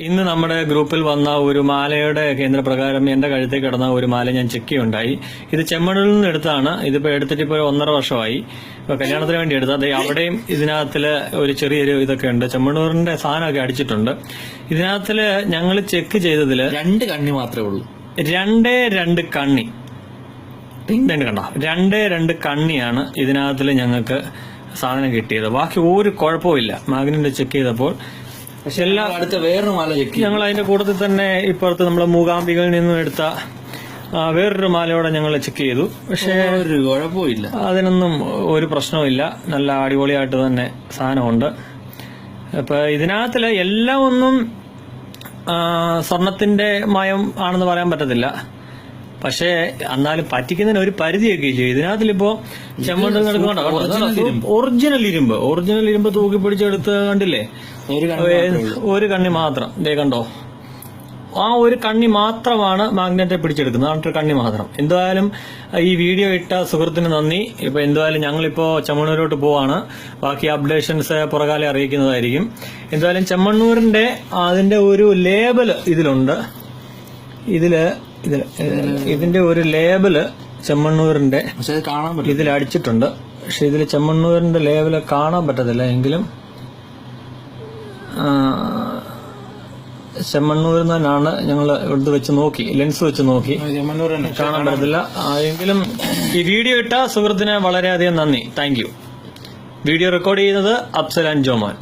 ഇന്ന് നമ്മുടെ ഗ്രൂപ്പിൽ വന്ന ഒരു മാലയുടെ കേന്ദ്രപ്രകാരം എന്റെ കഴുത്തിൽ കിടന്ന ഒരു മാല ഞാൻ ചെക്ക് ചെയ്യുണ്ടായി. ഇത് ചെമ്മണ്ണൂരിൽ നിന്ന് എടുത്താണ്. ഇതിപ്പോ എടുത്തിട്ട് ഇപ്പോൾ 1.5 വർഷമായി. ഇപ്പൊ കല്യാണത്തിന് വേണ്ടി എടുത്തത്. അവിടെയും ഇതിനകത്തില് ഒരു ചെറിയൊരു ഇതൊക്കെ ഉണ്ട്. ചെമ്മണ്ണൂരിന്റെ സാധനമൊക്കെ അടിച്ചിട്ടുണ്ട്. ഇതിനകത്തില് ഞങ്ങൾ ചെക്ക് ചെയ്തതില് 2 കണ്ണി മാത്രമേ ഉള്ളൂ. 2 കണ്ണി കണ്ടോ, 2 കണ്ണിയാണ് ഇതിനകത്തില് ഞങ്ങൾക്ക് സാധനം കിട്ടിയത്. ബാക്കി ഒരു കുഴപ്പമില്ല. മാഗ്നറ്റ് ചെക്ക് ചെയ്തപ്പോൾ. പക്ഷെ അടുത്ത വേറൊരു മാല ചെക്ക് ഞങ്ങൾ അതിന്റെ കൂട്ടത്തിൽ തന്നെ ഇപ്പുറത്ത് നമ്മളെ മൂകാംബികയിൽ നിന്നും എടുത്ത വേറൊരു മാലയോടെ ഞങ്ങൾ ചെക്ക് ചെയ്തു. പക്ഷെ ഒരു കുഴപ്പമില്ല, അതിനൊന്നും ഒരു പ്രശ്നവുമില്ല. നല്ല അടിപൊളിയായിട്ട് തന്നെ സാധനമുണ്ട്. അപ്പൊ ഇതിനകത്തില് എല്ലാം ഒന്നും സ്വർണത്തിന്റെ മയം ആണെന്ന് പറയാൻ പറ്റത്തില്ല. പക്ഷേ എന്നാലും പറ്റിക്കുന്നതിന് ഒരു പരിധിയൊക്കെ ഇല്ലേ. ഇതിനകത്തിലിപ്പോ ചെമ്മണ്ണ് നടക്കുന്നുണ്ടോ, ഒറിജിനൽ ഇരുമ്പ് തൂക്കി പിടിച്ചെടുത്ത് കണ്ടില്ലേ. ഒരു കണ്ണി മാത്രം ദേ കണ്ടോ, ആ ഒരു കണ്ണി മാത്രമാണ് മാഗ്നറ്റെ പിടിച്ചെടുക്കുന്നത്. ആ കണ്ണി മാത്രം. എന്തായാലും ഈ വീഡിയോ ഇട്ട സുഹൃത്തിന് നന്ദി. ഇപ്പൊ എന്തായാലും ഞങ്ങളിപ്പോ ചെമ്മണ്ണൂരോട്ട് പോവാണ്. ബാക്കി അപ്ഡേഷൻസ് പുറകാലെ അറിയിക്കുന്നതായിരിക്കും. എന്തായാലും ചെമ്മണ്ണൂരിന്റെ അതിന്റെ ഒരു ലേബല് ഇതിലുണ്ട്. ഇതിന്റെ ഒരു ലേബല് ചെമ്മണ്ണൂരിന്റെ ഇതിൽ അടിച്ചിട്ടുണ്ട്. പക്ഷെ ഇതിൽ ചെമ്മണ്ണൂരിന്റെ ലേബല് കാണാൻ പറ്റത്തില്ല. എങ്കിലും ചെമ്മണ്ണൂരിൽ നിന്നാണ് ഞങ്ങൾ ഇവിടുത്തെ വെച്ച് നോക്കി, ലെൻസ് വെച്ച് നോക്കി, കാണാൻ പറ്റത്തില്ല. എങ്കിലും ഈ വീഡിയോ ഇട്ട സുഹൃത്തിന് വളരെയധികം നന്ദി. Thank you. വീഡിയോ റെക്കോർഡ് ചെയ്യുന്നത് അഫ്സൽ ആൻഡ് ജോമാൻ.